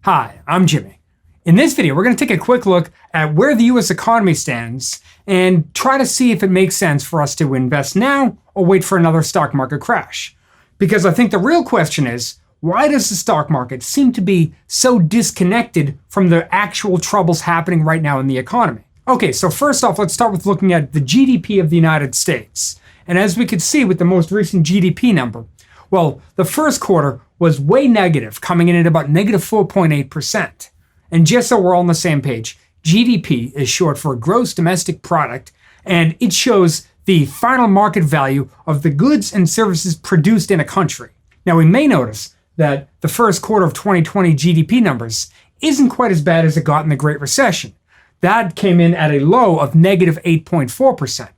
Hi, I'm Jimmy. In this video, we're going to take a quick look at where the US economy stands and try to see if it makes sense for us to invest now or wait for another stock market crash. Because I think the real question is, why does the stock market seem to be so disconnected from the actual troubles happening right now in the economy? Okay, so first off, let's start with looking at the GDP of the United States. And as we could see with the most recent GDP number, well, the first quarter was way negative, coming in at about negative 4.8%. And just so we're all on the same page, GDP is short for gross domestic product, and it shows the final market value of the goods and services produced in a country. Now, we may notice that the first quarter of 2020 GDP numbers isn't quite as bad as it got in the Great Recession. That came in at a low of negative 8.4%.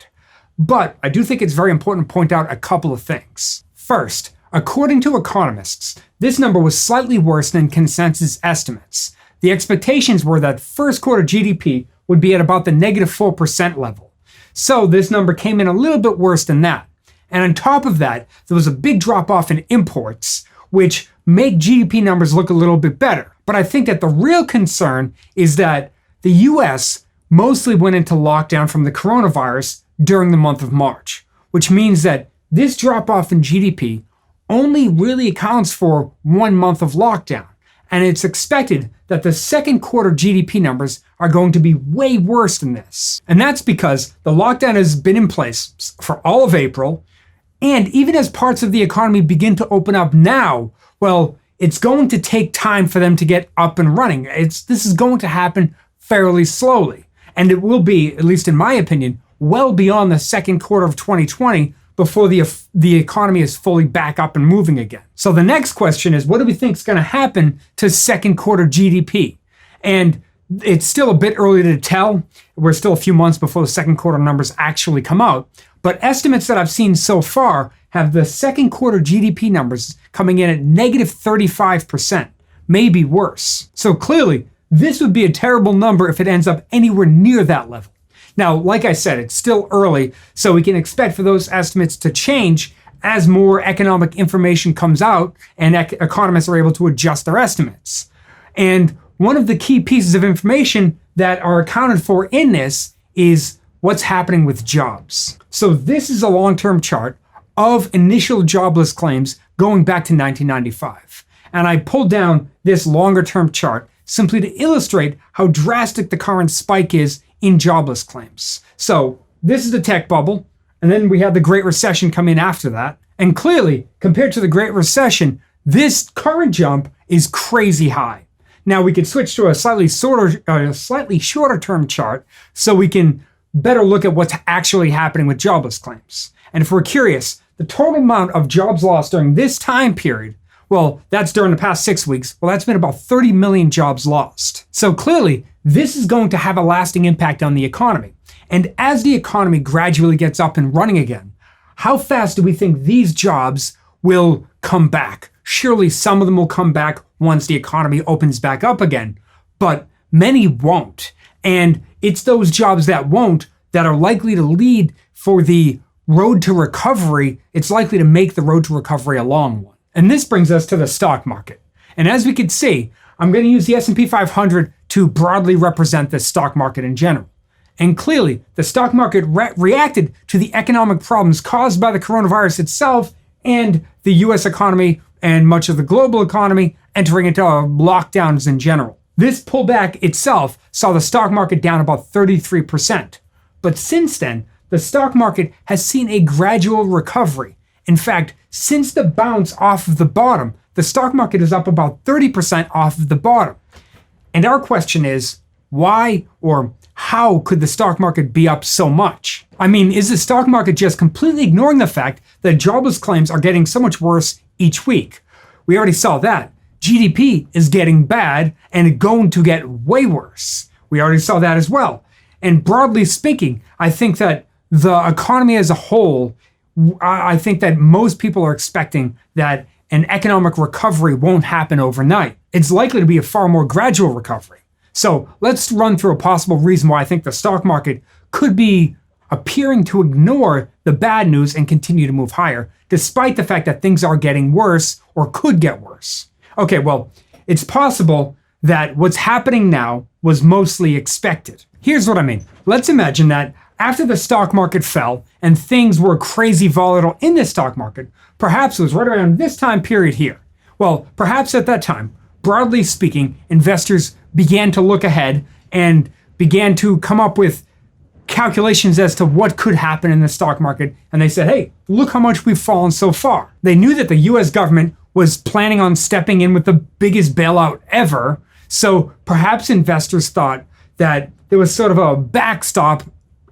But I do think it's very important to point out a couple of things. First, according to economists, this number was slightly worse than consensus estimates. The expectations were that first quarter GDP would be at about the negative 4% level. So this number came in a little bit worse than that. And on top of that, there was a big drop off in imports, which make GDP numbers look a little bit better. But I think that the real concern is that the US mostly went into lockdown from the coronavirus during the month of March, which means that this drop off in GDP only really accounts for 1 month of lockdown. And it's expected that the second quarter GDP numbers are going to be way worse than this. And that's because the lockdown has been in place for all of April. And even as parts of the economy begin to open up now, well, it's going to take time for them to get up and running. This is going to happen fairly slowly. And it will be, at least in my opinion, well beyond the second quarter of 2020 before the economy is fully back up and moving again. So the next question is, what do we think is going to happen to second quarter GDP? And it's still a bit early to tell. We're still a few months before the second quarter numbers actually come out. But estimates that I've seen so far have the second quarter GDP numbers coming in at negative 35%, maybe worse. So clearly, this would be a terrible number if it ends up anywhere near that level. Now, like I said, it's still early, so we can expect for those estimates to change as more economic information comes out and economists are able to adjust their estimates. And one of the key pieces of information that are accounted for in this is what's happening with jobs. So this is a long-term chart of initial jobless claims going back to 1995. And I pulled down this longer-term chart simply to illustrate how drastic the current spike is in jobless claims. So this is the tech bubble, and then we had the Great Recession come in after that. And clearly, compared to the Great Recession, this current jump is crazy high. Now we could switch to a slightly shorter term chart so we can better look at what's actually happening with jobless claims. And if we're curious, the total amount of jobs lost during this time period, well, that's during the past 6 weeks. Well, that's been about 30 million jobs lost. So clearly, this is going to have a lasting impact on the economy. And as the economy gradually gets up and running again, how fast do we think these jobs will come back? Surely some of them will come back once the economy opens back up again, but many won't. And it's those jobs that won't that are likely to lead for the road to recovery. It's likely to make the road to recovery a long one. And this brings us to the stock market. And as we could see, I'm going to use the S&P 500 to broadly represent the stock market in general. And clearly, the stock market reacted to the economic problems caused by the coronavirus itself and the US economy and much of the global economy entering into lockdowns in general. This pullback itself saw the stock market down about 33%. But since then, the stock market has seen a gradual recovery. In fact, since the bounce off of the bottom, the stock market is up about 30% off of the bottom. And our question is, why or how could the stock market be up so much? I mean, is the stock market just completely ignoring the fact that jobless claims are getting so much worse each week? We already saw that. GDP is getting bad and going to get way worse. We already saw that as well. And broadly speaking, I think that the economy as a whole, I think that most people are expecting that an economic recovery won't happen overnight. It's likely to be a far more gradual recovery. So let's run through a possible reason why I think the stock market could be appearing to ignore the bad news and continue to move higher, despite the fact that things are getting worse or could get worse. Okay, well, it's possible that what's happening now was mostly expected. Here's what I mean. Let's imagine that after the stock market fell and things were crazy volatile in the stock market, perhaps it was right around this time period here. Well, perhaps at that time, broadly speaking, investors began to look ahead and began to come up with calculations as to what could happen in the stock market. And they said, hey, look how much we've fallen so far. They knew that the US government was planning on stepping in with the biggest bailout ever. So perhaps investors thought that there was sort of a backstop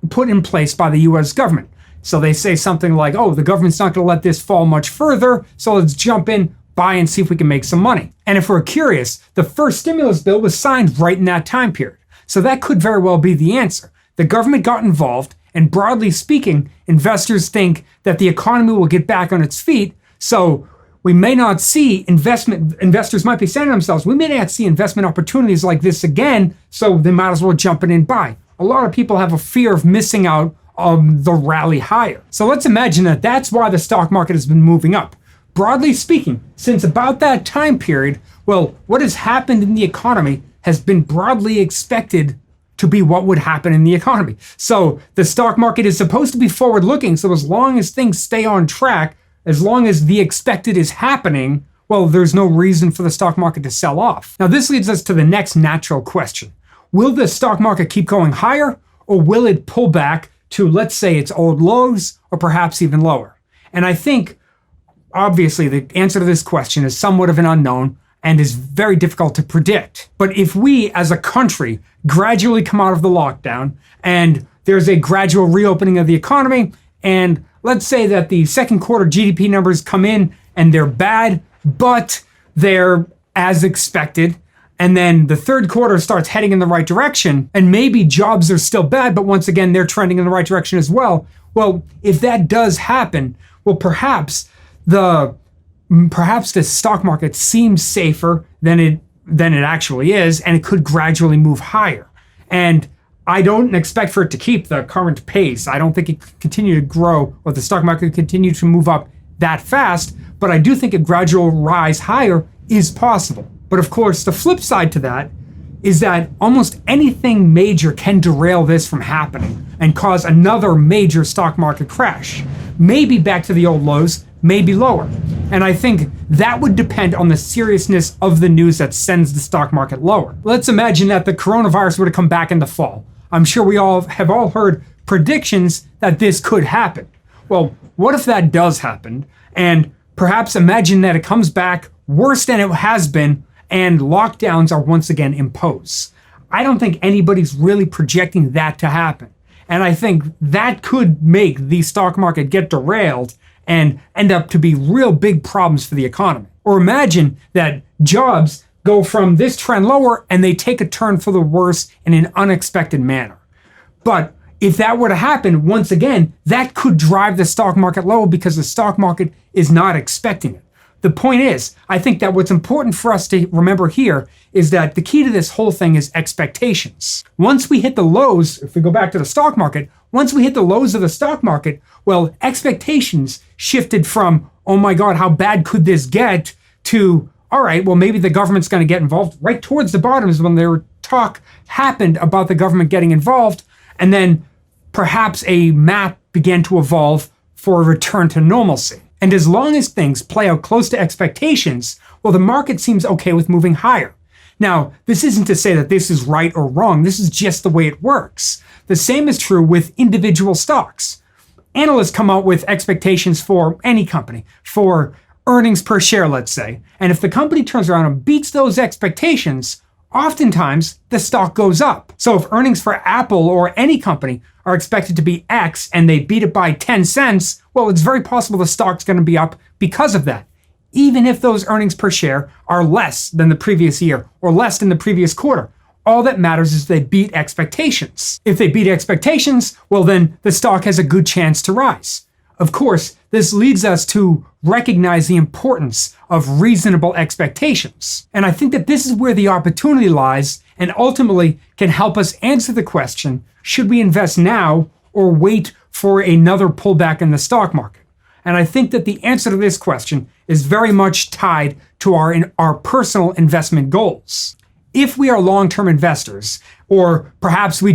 put in place by the US government. So they say something like, oh, the government's not going to let this fall much further, so let's jump in, buy, and see if we can make some money. And if we're curious, the first stimulus bill was signed right in that time period. So that could very well be the answer. The government got involved, and broadly speaking, investors think that the economy will get back on its feet. So we may not see investors might be saying to themselves, we may not see investment opportunities like this again, so they might as well jump in and buy. A lot of people have a fear of missing out on the rally higher. So let's imagine that that's why the stock market has been moving up. Broadly speaking, since about that time period, well, what has happened in the economy has been broadly expected to be what would happen in the economy. So the stock market is supposed to be forward looking. So as long as things stay on track, as long as the expected is happening, well, there's no reason for the stock market to sell off. Now, this leads us to the next natural question. Will the stock market keep going higher, or will it pull back to, let's say, its old lows, or perhaps even lower? And I think, obviously, the answer to this question is somewhat of an unknown and is very difficult to predict. But if we, as a country, gradually come out of the lockdown and there's a gradual reopening of the economy, and let's say that the second quarter GDP numbers come in and they're bad, but they're as expected, and then the third quarter starts heading in the right direction, and maybe jobs are still bad, but once again, they're trending in the right direction as well. Well, if that does happen, well, perhaps the stock market seems safer than it actually is, and it could gradually move higher. And I don't expect for it to keep the current pace. I don't think it could continue to grow, or the stock market could continue to move up that fast, but I do think a gradual rise higher is possible. But of course, the flip side to that is that almost anything major can derail this from happening and cause another major stock market crash. Maybe back to the old lows, maybe lower. And I think that would depend on the seriousness of the news that sends the stock market lower. Let's imagine that the coronavirus were to come back in the fall. I'm sure we all have heard predictions that this could happen. Well, what if that does happen? And perhaps imagine that it comes back worse than it has been, and lockdowns are once again imposed. I don't think anybody's really projecting that to happen. And I think that could make the stock market get derailed and end up to be real big problems for the economy. Or imagine that jobs go from this trend lower and they take a turn for the worse in an unexpected manner. But if that were to happen, once again, that could drive the stock market lower because the stock market is not expecting it. The point is, I think that what's important for us to remember here is that the key to this whole thing is expectations. Once we hit the lows, if we go back to the stock market, once we hit the lows of the stock market, well, expectations shifted from, oh my God, how bad could this get, to, all right, well, maybe the government's going to get involved. Right towards the bottom is when their talk happened about the government getting involved, and then perhaps a map began to evolve for a return to normalcy. And as long as things play out close to expectations, well, the market seems okay with moving higher. Now, this isn't to say that this is right or wrong. This is just the way it works. The same is true with individual stocks. Analysts come out with expectations for any company, for earnings per share, let's say. And if the company turns around and beats those expectations, oftentimes the stock goes up. So if earnings for Apple or any company are expected to be X and they beat it by 10 cents, well, it's very possible the stock's going to be up because of that, even if those earnings per share are less than the previous year or less than the previous quarter. All that matters is they beat expectations. If they beat expectations, well, then the stock has a good chance to rise. Of course, this leads us to recognize the importance of reasonable expectations. And I think that this is where the opportunity lies and ultimately can help us answer the question, should we invest now or wait for another pullback in the stock market? And I think that the answer to this question is very much tied to our personal investment goals. If we are long-term investors, or perhaps we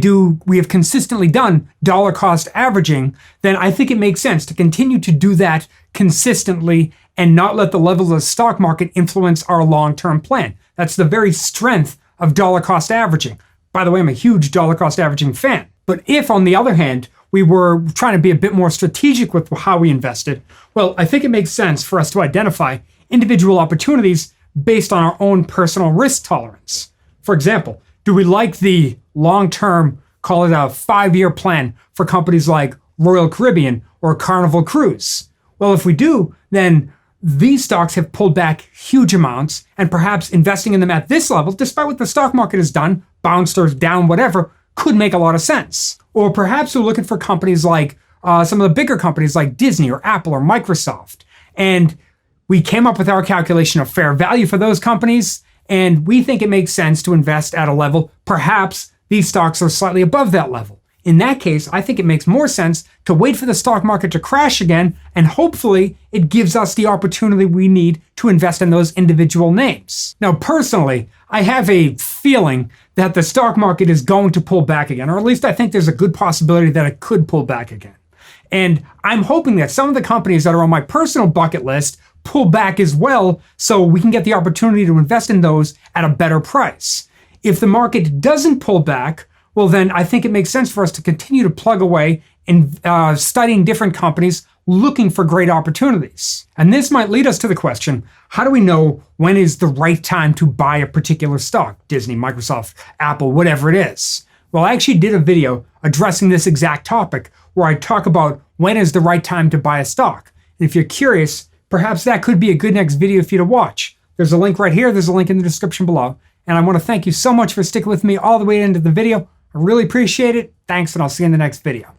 have consistently done dollar cost averaging, then I think it makes sense to continue to do that consistently and not let the levels of the stock market influence our long-term plan. That's the very strength of dollar cost averaging. By the way, I'm a huge dollar cost averaging fan. But if, on the other hand, we were trying to be a bit more strategic with how we invested, well, I think it makes sense for us to identify individual opportunities based on our own personal risk tolerance. For example, do we like the long-term, call it a 5-year plan for companies like Royal Caribbean or Carnival Cruise? Well, if we do, then these stocks have pulled back huge amounts, and perhaps investing in them at this level, despite what the stock market has done, bounced or down, whatever, could make a lot of sense. Or perhaps we're looking for companies like some of the bigger companies like Disney or Apple or Microsoft. And we came up with our calculation of fair value for those companies, and we think it makes sense to invest at a level, perhaps these stocks are slightly above that level. In that case, I think it makes more sense to wait for the stock market to crash again, and hopefully it gives us the opportunity we need to invest in those individual names. Now, personally, I have a feeling that the stock market is going to pull back again, or at least I think there's a good possibility that it could pull back again. And I'm hoping that some of the companies that are on my personal bucket list pull back as well, so we can get the opportunity to invest in those at a better price. If the market doesn't pull back, well, then I think it makes sense for us to continue to plug away in studying different companies, looking for great opportunities. And this might lead us to the question, how do we know when is the right time to buy a particular stock? Disney, Microsoft, Apple, whatever it is. Well, I actually did a video addressing this exact topic where I talk about when is the right time to buy a stock. And if you're curious, perhaps that could be a good next video for you to watch. There's a link right here. There's a link in the description below. And I want to thank you so much for sticking with me all the way into the video. I really appreciate it. Thanks, and I'll see you in the next video.